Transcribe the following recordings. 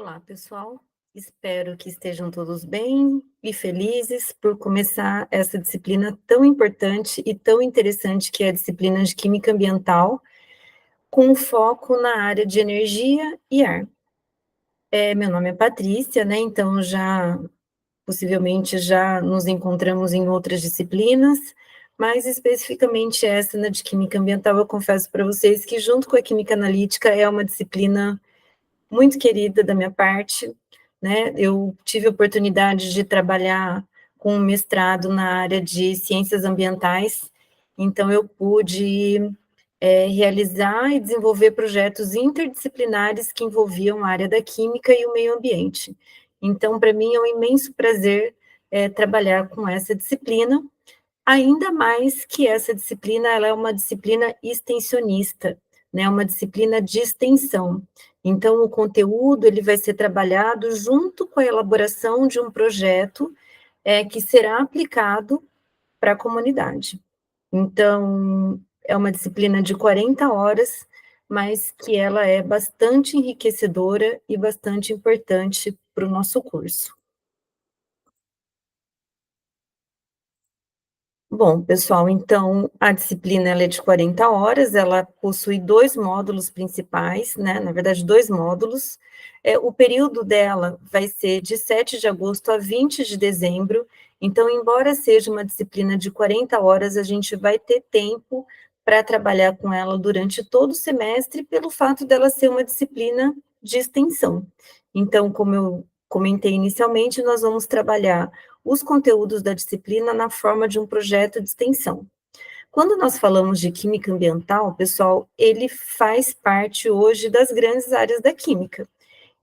Olá, pessoal. Espero que estejam todos bem e felizes por começar essa disciplina tão importante e tão interessante que é a disciplina de Química Ambiental, com foco na área de energia e ar. Meu nome é Patrícia, né? Então possivelmente já nos encontramos em outras disciplinas, mas especificamente essa, né, de Química Ambiental, eu confesso para vocês que junto com a Química Analítica é uma disciplina muito querida da minha parte, né? Eu tive a oportunidade de trabalhar com um mestrado na área de ciências ambientais, então eu pude realizar e desenvolver projetos interdisciplinares que envolviam a área da química e o meio ambiente. Então, para mim é um imenso prazer trabalhar com essa disciplina, ainda mais que essa disciplina ela é uma disciplina extensionista, né, uma disciplina de extensão. Então, o conteúdo ele vai ser trabalhado junto com a elaboração de um projeto que será aplicado para a comunidade. Então, é uma disciplina de 40 horas, mas que ela é bastante enriquecedora e bastante importante para o nosso curso. Bom, pessoal, então a disciplina ela é de 40 horas, ela possui 2 módulos principais, né, na verdade 2 módulos. O período dela vai ser de 7 de agosto a 20 de dezembro, então embora seja uma disciplina de 40 horas, a gente vai ter tempo para trabalhar com ela durante todo o semestre, pelo fato dela ser uma disciplina de extensão. Então, como eu comentei inicialmente, nós vamos trabalhar os conteúdos da disciplina na forma de um projeto de extensão. Quando nós falamos de química ambiental, pessoal, ele faz parte hoje das grandes áreas da química.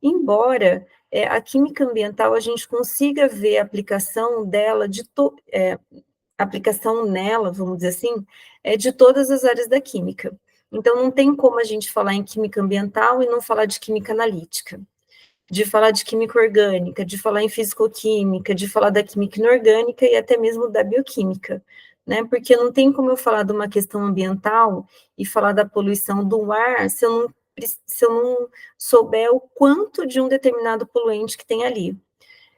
Embora a química ambiental a gente consiga ver a aplicação dela aplicação nela, vamos dizer assim, de todas as áreas da química. Então não tem como a gente falar em química ambiental e não falar de química analítica, de falar de química orgânica, de falar em fisicoquímica, de falar da química inorgânica e até mesmo da bioquímica, né? Porque não tem como eu falar de uma questão ambiental e falar da poluição do ar se eu não souber o quanto de um determinado poluente que tem ali.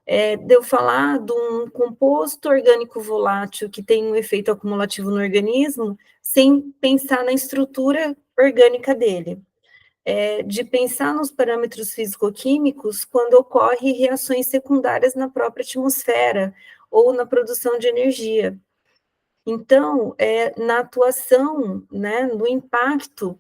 De eu falar de um composto orgânico volátil que tem um efeito acumulativo no organismo, sem pensar na estrutura orgânica dele, de pensar nos parâmetros físico-químicos quando ocorrem reações secundárias na própria atmosfera ou na produção de energia. Então, na atuação, né, no impacto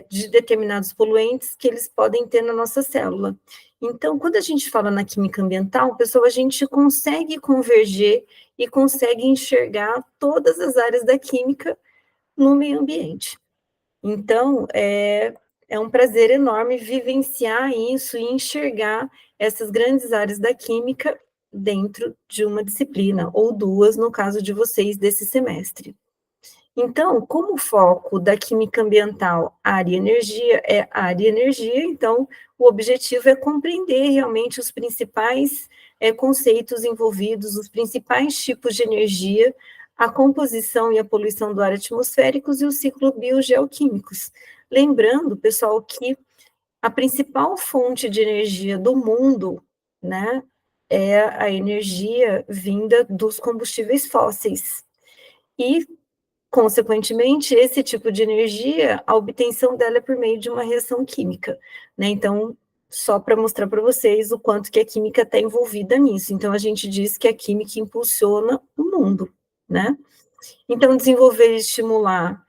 de determinados poluentes que eles podem ter na nossa célula. Então, quando a gente fala na química ambiental, pessoal, a gente consegue converger e consegue enxergar todas as áreas da química no meio ambiente. Então, é um prazer enorme vivenciar isso e enxergar essas grandes áreas da química dentro de uma disciplina, ou duas, no caso de vocês, desse semestre. Então, como o foco da química ambiental, área e energia, é área e energia, então, o objetivo é compreender realmente os principais conceitos envolvidos, os principais tipos de energia, a composição e a poluição do ar atmosféricos e o ciclo biogeoquímicos. Lembrando, pessoal, que a principal fonte de energia do mundo, né, é a energia vinda dos combustíveis fósseis. E, consequentemente, esse tipo de energia, a obtenção dela é por meio de uma reação química, né? Então, só para mostrar para vocês o quanto que a química está envolvida nisso. Então, a gente diz que a química impulsiona o mundo, né? Então, desenvolver e estimular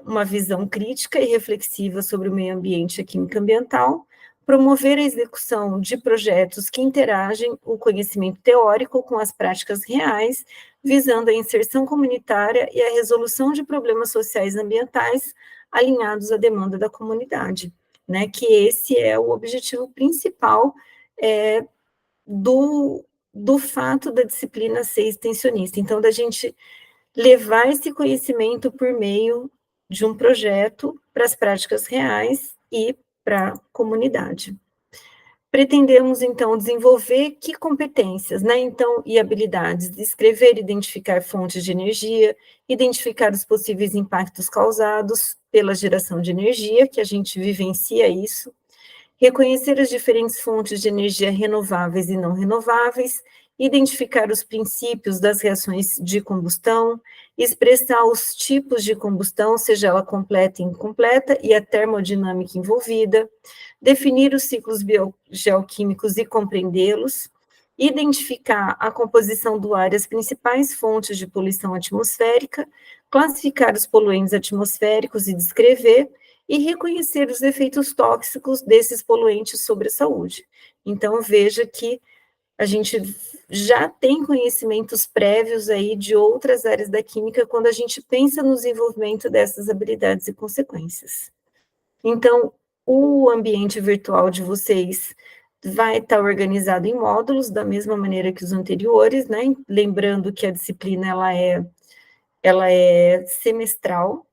uma visão crítica e reflexiva sobre o meio ambiente e a química ambiental, promover a execução de projetos que interagem o conhecimento teórico com as práticas reais, visando a inserção comunitária e a resolução de problemas sociais e ambientais alinhados à demanda da comunidade, né? Que esse é o objetivo principal é, do fato da disciplina ser extensionista. Então, da gente levar esse conhecimento por meio de um projeto para as práticas reais e para a comunidade. Pretendemos, então, desenvolver que competências, né, então, e habilidades, descrever e identificar fontes de energia, identificar os possíveis impactos causados pela geração de energia, que a gente vivencia isso, reconhecer as diferentes fontes de energia renováveis e não renováveis, identificar os princípios das reações de combustão, expressar os tipos de combustão, seja ela completa e incompleta, e a termodinâmica envolvida, definir os ciclos biogeoquímicos e compreendê-los, identificar a composição do ar e as principais fontes de poluição atmosférica, classificar os poluentes atmosféricos e descrever, e reconhecer os efeitos tóxicos desses poluentes sobre a saúde. Então, veja que a gente já tem conhecimentos prévios aí de outras áreas da química quando a gente pensa no desenvolvimento dessas habilidades e consequências. Então, o ambiente virtual de vocês vai estar organizado em módulos, da mesma maneira que os anteriores, né? Lembrando que a disciplina, ela é semestral,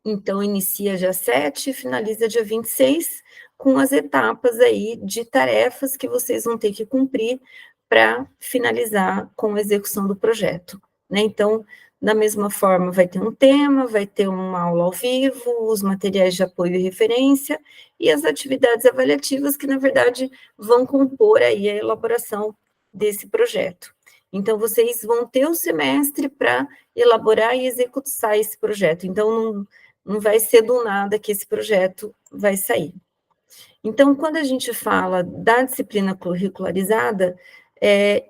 então inicia dia 7 e finaliza dia 26, com as etapas aí de tarefas que vocês vão ter que cumprir para finalizar com a execução do projeto, né? Então, da mesma forma, vai ter um tema, vai ter uma aula ao vivo, os materiais de apoio e referência, e as atividades avaliativas que, na verdade, vão compor aí a elaboração desse projeto. Então, vocês vão ter o semestre para elaborar e executar esse projeto. Então, não vai ser do nada que esse projeto vai sair. Então, quando a gente fala da disciplina curricularizada,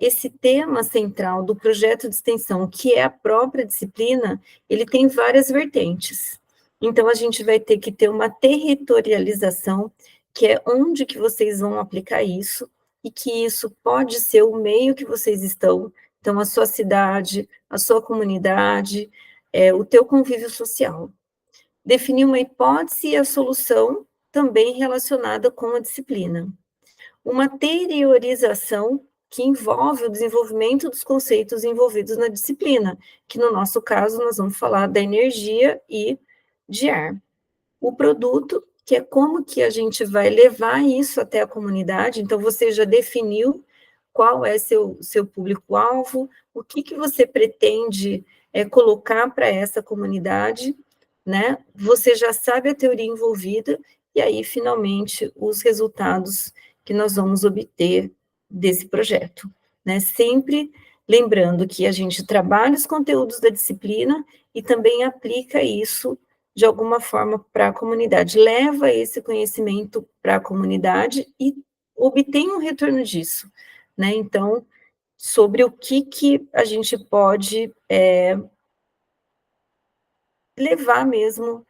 esse tema central do projeto de extensão, que é a própria disciplina, ele tem várias vertentes. Então, a gente vai ter que ter uma territorialização, que é onde que vocês vão aplicar isso, e que isso pode ser o meio que vocês estão, então, a sua cidade, a sua comunidade, o teu convívio social. Definir uma hipótese e a solução também relacionada com a disciplina. Uma teorização que envolve o desenvolvimento dos conceitos envolvidos na disciplina, que no nosso caso nós vamos falar da energia e de ar. O produto, que é como que a gente vai levar isso até a comunidade, então você já definiu qual é seu público-alvo, o que você pretende colocar para essa comunidade, né? Você já sabe a teoria envolvida, e aí, finalmente, os resultados que nós vamos obter desse projeto, né? Sempre lembrando que a gente trabalha os conteúdos da disciplina e também aplica isso de alguma forma para a comunidade, leva esse conhecimento para a comunidade e obtém um retorno disso, né? Então, sobre o que a gente pode levar mesmo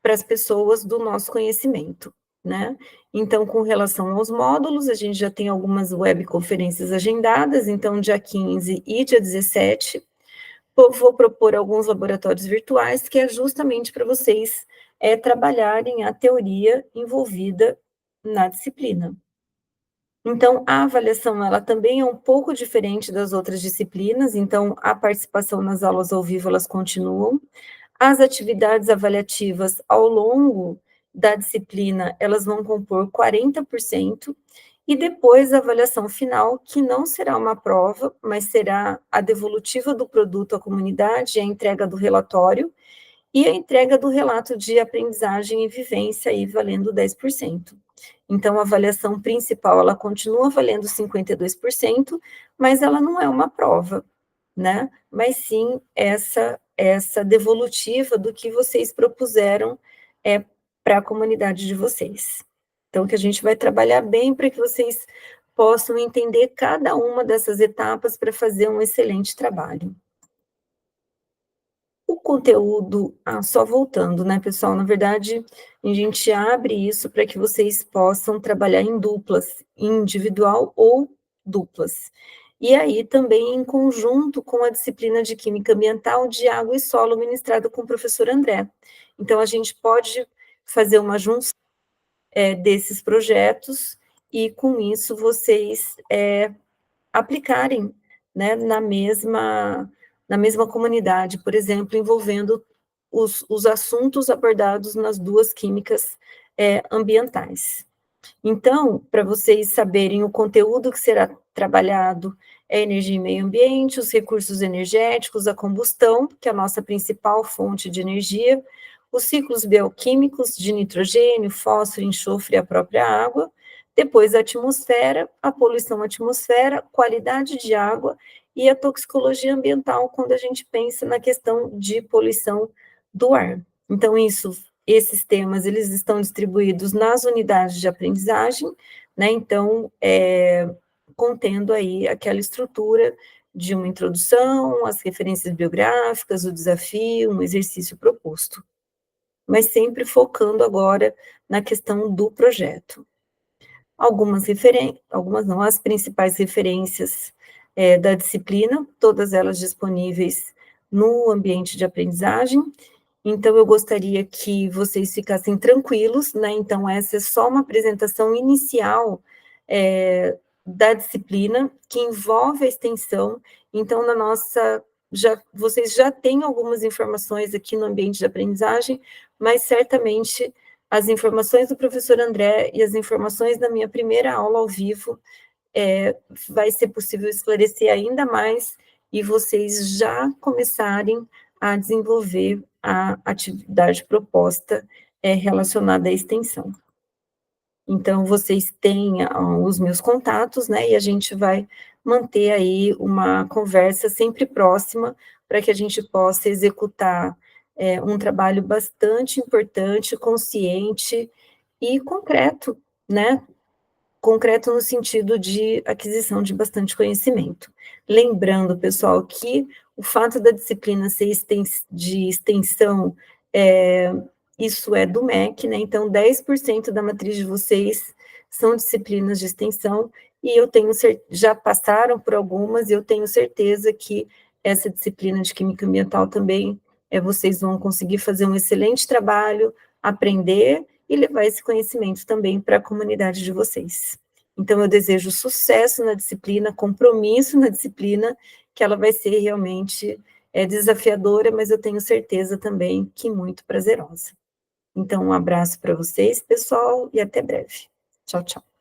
para as pessoas do nosso conhecimento, né? Então, com relação aos módulos, a gente já tem algumas webconferências agendadas, então, dia 15 e dia 17, vou propor alguns laboratórios virtuais, que é justamente para vocês trabalharem a teoria envolvida na disciplina. Então, a avaliação, ela também é um pouco diferente das outras disciplinas, então, a participação nas aulas ao vivo, elas continuam. As atividades avaliativas ao longo da disciplina, elas vão compor 40%, e depois a avaliação final, que não será uma prova, mas será a devolutiva do produto à comunidade, a entrega do relatório, e a entrega do relato de aprendizagem e vivência, aí valendo 10%. Então, a avaliação principal, ela continua valendo 52%, mas ela não é uma prova, né? Mas sim essa devolutiva do que vocês propuseram para a comunidade de vocês. Então, que a gente vai trabalhar bem para que vocês possam entender cada uma dessas etapas para fazer um excelente trabalho. O conteúdo, só voltando, né, pessoal, na verdade, a gente abre isso para que vocês possam trabalhar em duplas, individual ou duplas. E aí também em conjunto com a disciplina de Química Ambiental de Água e Solo, ministrada com o professor André. Então, a gente pode fazer uma junção desses projetos e, com isso, vocês aplicarem, né, na mesma comunidade, por exemplo, envolvendo os assuntos abordados nas duas químicas ambientais. Então, para vocês saberem o conteúdo que será trabalhado, energia e meio ambiente, os recursos energéticos, a combustão, que é a nossa principal fonte de energia, os ciclos bioquímicos de nitrogênio, fósforo, enxofre e a própria água, depois a atmosfera, a poluição à atmosfera, qualidade de água e a toxicologia ambiental, quando a gente pensa na questão de poluição do ar. Então, esses temas, eles estão distribuídos nas unidades de aprendizagem, né, então, contendo aí aquela estrutura de uma introdução, as referências biográficas, o desafio, um exercício proposto, mas sempre focando agora na questão do projeto. Algumas não, as principais referências da disciplina, todas elas disponíveis no ambiente de aprendizagem. Então, eu gostaria que vocês ficassem tranquilos, né? Então, essa é só uma apresentação inicial da disciplina, que envolve a extensão. Então, vocês já têm algumas informações aqui no ambiente de aprendizagem, mas certamente as informações do professor André e as informações da minha primeira aula ao vivo vai ser possível esclarecer ainda mais e vocês já começarem a desenvolver a atividade proposta relacionada à extensão. Então, vocês têm os meus contatos, né, e a gente vai manter aí uma conversa sempre próxima, para que a gente possa executar um trabalho bastante importante, consciente e concreto, né, concreto no sentido de aquisição de bastante conhecimento. Lembrando, pessoal, que o fato da disciplina ser de extensão, isso é do MEC, né? Então, 10% da matriz de vocês são disciplinas de extensão, e já passaram por algumas, e eu tenho certeza que essa disciplina de Química Ambiental também, vocês vão conseguir fazer um excelente trabalho, aprender e levar esse conhecimento também para a comunidade de vocês. Então, eu desejo sucesso na disciplina, compromisso na disciplina, que ela vai ser realmente desafiadora, mas eu tenho certeza também que muito prazerosa. Então, um abraço para vocês, pessoal, e até breve. Tchau, tchau.